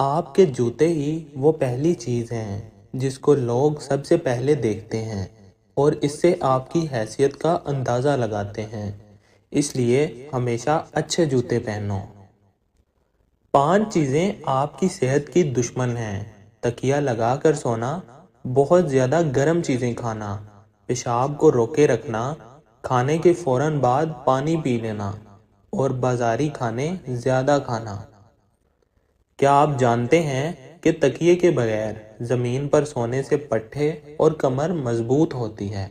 آپ کے جوتے ہی وہ پہلی چیز ہیں جس کو لوگ سب سے پہلے دیکھتے ہیں اور اس سے آپ کی حیثیت کا اندازہ لگاتے ہیں۔ اس لیے ہمیشہ اچھے جوتے پہنو۔ 5 چیزیں آپ کی صحت کی دشمن ہیں۔ تکیہ لگا کر سونا، بہت زیادہ گرم چیزیں کھانا، پیشاب کو روکے رکھنا، کھانے کے فوراً بعد پانی پی لینا اور بازاری کھانے زیادہ کھانا۔ کیا آپ جانتے ہیں کہ تکیے کے بغیر زمین پر سونے سے پٹھے اور کمر مضبوط ہوتی ہے؟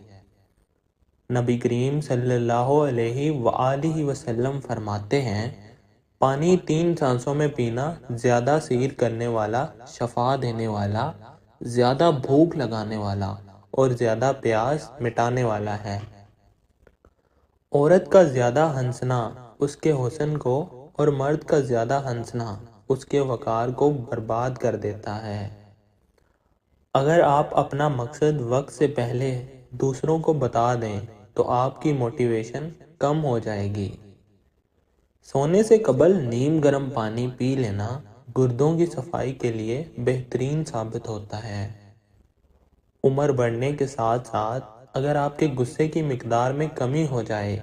نبی کریم صلی اللہ علیہ وآلہ وسلم فرماتے ہیں، پانی 3 سانسوں میں پینا زیادہ سیر کرنے والا، شفا دینے والا، زیادہ بھوک لگانے والا اور زیادہ پیاس مٹانے والا ہے۔ عورت کا زیادہ ہنسنا اس کے حسن کو اور مرد کا زیادہ ہنسنا اس کے وقار کو برباد کر دیتا ہے۔ اگر آپ اپنا مقصد وقت سے پہلے دوسروں کو بتا دیں تو آپ کی موٹیویشن کم ہو جائے گی۔ سونے سے قبل نیم گرم پانی پی لینا گردوں کی صفائی کے لیے بہترین ثابت ہوتا ہے۔ عمر بڑھنے کے ساتھ ساتھ اگر آپ کے غصے کی مقدار میں کمی ہو جائے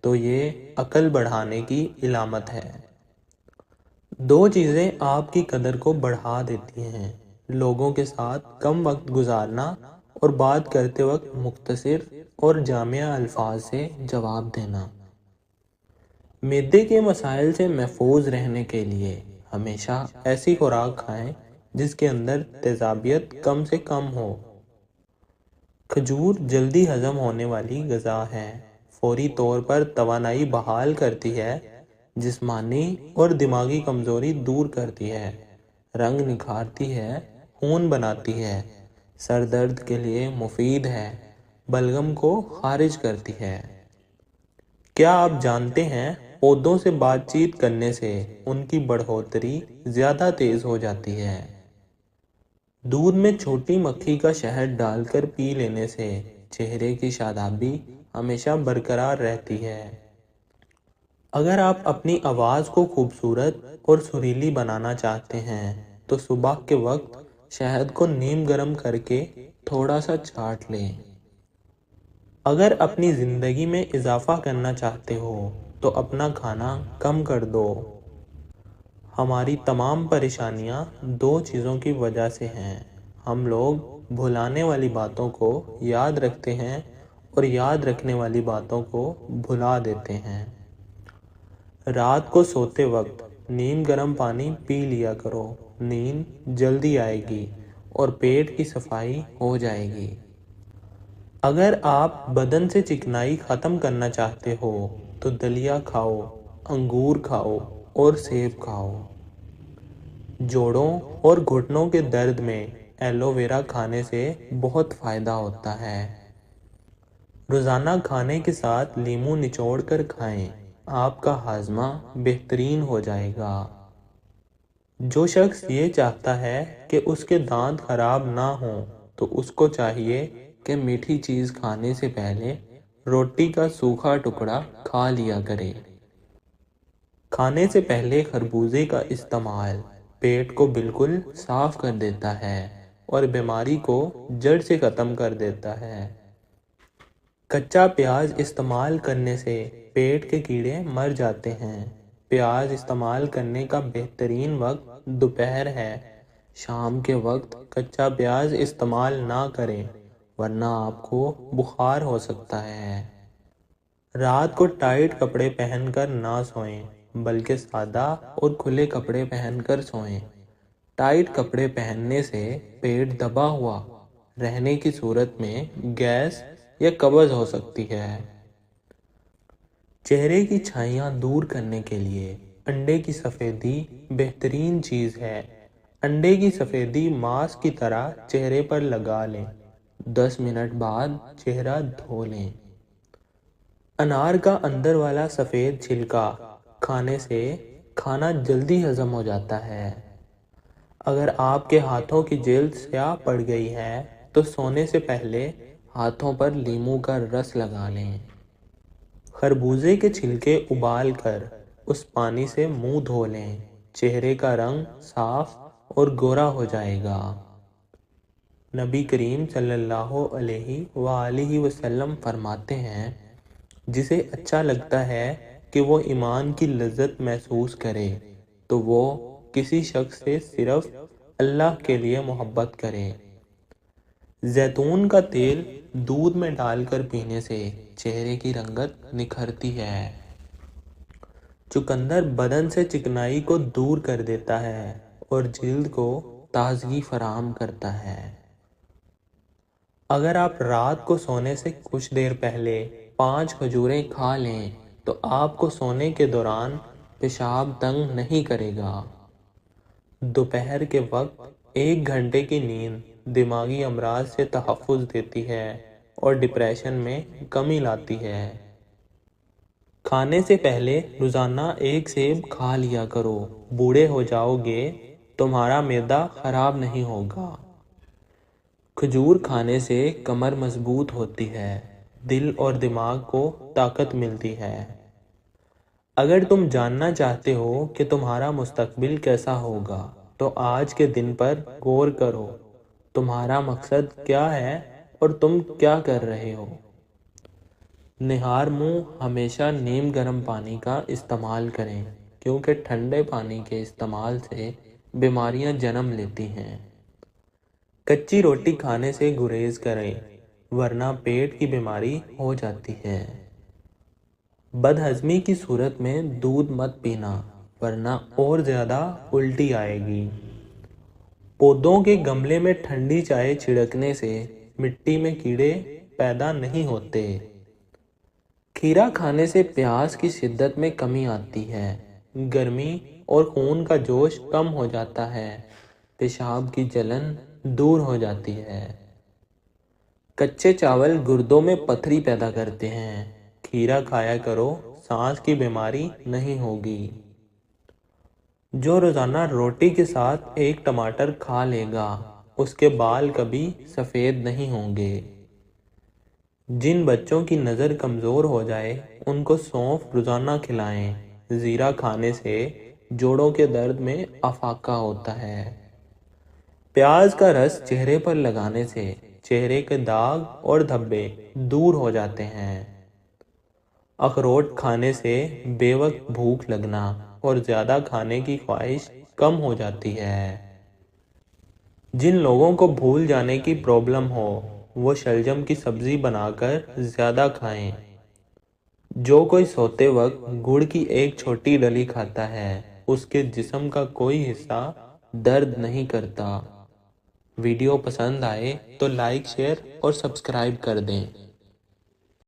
تو یہ عقل بڑھانے کی علامت ہے۔ 2 چیزیں آپ کی قدر کو بڑھا دیتی ہیں، لوگوں کے ساتھ کم وقت گزارنا اور بات کرتے وقت مختصر اور جامع الفاظ سے جواب دینا۔ معدے کے مسائل سے محفوظ رہنے کے لیے ہمیشہ ایسی خوراک کھائیں جس کے اندر تیزابیت کم سے کم ہو۔ کھجور جلدی ہضم ہونے والی غذا ہے، فوری طور پر توانائی بحال کرتی ہے، جسمانی اور دماغی کمزوری دور کرتی ہے، رنگ نکھارتی ہے، خون بناتی ہے، سر درد کے لیے مفید ہے، بلغم کو خارج کرتی ہے۔ کیا آپ جانتے ہیں پودوں سے بات چیت کرنے سے ان کی بڑھوتری زیادہ تیز ہو جاتی ہے؟ دودھ میں چھوٹی مکھی کا شہد ڈال کر پی لینے سے چہرے کی شادابی ہمیشہ برقرار رہتی ہے۔ اگر آپ اپنی آواز کو خوبصورت اور سریلی بنانا چاہتے ہیں تو صبح کے وقت شہد کو نیم گرم کر کے تھوڑا سا چاٹ لیں۔ اگر اپنی زندگی میں اضافہ کرنا چاہتے ہو تو اپنا کھانا کم کر دو۔ ہماری تمام پریشانیاں 2 چیزوں کی وجہ سے ہیں۔ ہم لوگ بھلانے والی باتوں کو یاد رکھتے ہیں اور یاد رکھنے والی باتوں کو بھلا دیتے ہیں۔ رات کو سوتے وقت نیم گرم پانی پی لیا کرو، نیند جلدی آئے گی اور پیٹ کی صفائی ہو جائے گی۔ اگر آپ بدن سے چکنائی ختم کرنا چاہتے ہو تو دلیا کھاؤ، انگور کھاؤ اور سیب کھاؤ۔ جوڑوں اور گھٹنوں کے درد میں ایلو ویرا کھانے سے بہت فائدہ ہوتا ہے۔ روزانہ کھانے کے ساتھ لیموں نچوڑ کر کھائیں، آپ کا ہاضمہ بہترین ہو جائے گا۔ جو شخص یہ چاہتا ہے کہ اس کے دانت خراب نہ ہوں تو اس کو چاہیے کہ میٹھی چیز کھانے سے پہلے روٹی کا سوکھا ٹکڑا کھا لیا کرے۔ کھانے سے پہلے خربوزے کا استعمال پیٹ کو بالکل صاف کر دیتا ہے اور بیماری کو جڑ سے ختم کر دیتا ہے۔ کچا پیاز استعمال کرنے سے پیٹ کے کیڑے مر جاتے ہیں۔ پیاز استعمال کرنے کا بہترین وقت دوپہر ہے۔ شام کے وقت کچا پیاز استعمال نہ کریں ورنہ آپ کو بخار ہو سکتا ہے۔ رات کو ٹائٹ کپڑے پہن کر نہ سوئیں بلکہ سادہ اور کھلے کپڑے پہن کر سوئیں۔ ٹائٹ کپڑے پہننے سے پیٹ دبا ہوا رہنے کی صورت میں گیس یا قبض ہو سکتی ہے۔ چہرے کی چھائیاں دور کرنے کے لیے انڈے کی سفیدی بہترین چیز ہے۔ انڈے کی سفیدی ماسک کی طرح چہرے پر لگا لیں، 10 منٹ بعد چہرہ دھو لیں۔ انار کا اندر والا سفید چھلکا کھانے سے کھانا جلدی ہضم ہو جاتا ہے۔ اگر آپ کے ہاتھوں کی جلد سیاہ پڑ گئی ہے تو سونے سے پہلے ہاتھوں پر لیموں کا رس لگا لیں۔ خربوزے کے چھلکے ابال کر اس پانی سے منہ دھو لیں، چہرے کا رنگ صاف اور گورا ہو جائے گا۔ نبی کریم صلی اللہ علیہ وآلہ وسلم فرماتے ہیں، جسے اچھا لگتا ہے کہ وہ ایمان کی لذت محسوس کرے تو وہ کسی شخص سے صرف اللہ کے لیے محبت کرے۔ زیتون کا تیل دودھ میں ڈال کر پینے سے چہرے کی رنگت نکھرتی ہے۔ چقندر بدن سے چکنائی کو دور کر دیتا ہے اور جلد کو تازگی فراہم کرتا ہے۔ اگر آپ رات کو سونے سے کچھ دیر پہلے 5 کھجوریں کھا لیں تو آپ کو سونے کے دوران پیشاب تنگ نہیں کرے گا۔ دوپہر کے وقت 1 گھنٹے کی نیند دماغی امراض سے تحفظ دیتی ہے اور ڈپریشن میں کمی لاتی ہے۔ کھانے سے پہلے روزانہ 1 سیب کھا لیا کرو، بوڑھے ہو جاؤ گے تمہارا معدہ خراب نہیں ہوگا۔ کھجور کھانے سے کمر مضبوط ہوتی ہے، دل اور دماغ کو طاقت ملتی ہے۔ اگر تم جاننا چاہتے ہو کہ تمہارا مستقبل کیسا ہوگا تو آج کے دن پر غور کرو۔ تمہارا مقصد کیا ہے اور تم کیا کر رہے ہو؟ نہار منہ ہمیشہ نیم گرم پانی کا استعمال کریں، کیونکہ ٹھنڈے پانی کے استعمال سے بیماریاں جنم لیتی ہیں۔ کچی روٹی کھانے سے گریز کریں، ورنہ پیٹ کی بیماری ہو جاتی ہے۔ بد ہضمی کی صورت میں دودھ مت پینا، ورنہ اور زیادہ الٹی آئے گی۔ پودوں کے گملے میں ٹھنڈی چائے چھڑکنے سے مٹی میں کیڑے پیدا نہیں ہوتے۔ کھیرا کھانے سے پیاس کی شدت میں کمی آتی ہے، گرمی اور خون کا جوش کم ہو جاتا ہے، پیشاب کی جلن دور ہو جاتی ہے۔ کچے چاول گردوں میں پتھری پیدا کرتے ہیں، کھیرا کھایا کرو، سانس کی بیماری نہیں ہوگی۔ جو روزانہ روٹی کے ساتھ 1 ٹماٹر کھا لے گا، اس کے بال کبھی سفید نہیں ہوں گے۔ جن بچوں کی نظر کمزور ہو جائے ان کو سونف روزانہ کھلائیں، زیرہ کھانے سے جوڑوں کے درد میں افاقہ ہوتا ہے۔ پیاز کا رس چہرے پر لگانے سے چہرے کے داغ اور دھبے دور ہو جاتے ہیں۔ اخروٹ کھانے سے بے وقت بھوک لگنا اور زیادہ کھانے کی خواہش کم ہو جاتی ہے۔ جن لوگوں کو بھول جانے کی پرابلم ہو وہ شلجم کی سبزی بنا کر زیادہ کھائیں۔ جو کوئی سوتے وقت گڑ کی 1 چھوٹی ڈلی کھاتا ہے اس کے جسم کا کوئی حصہ درد نہیں کرتا۔ ویڈیو پسند آئے تو لائک، شیئر اور سبسکرائب کر دیں۔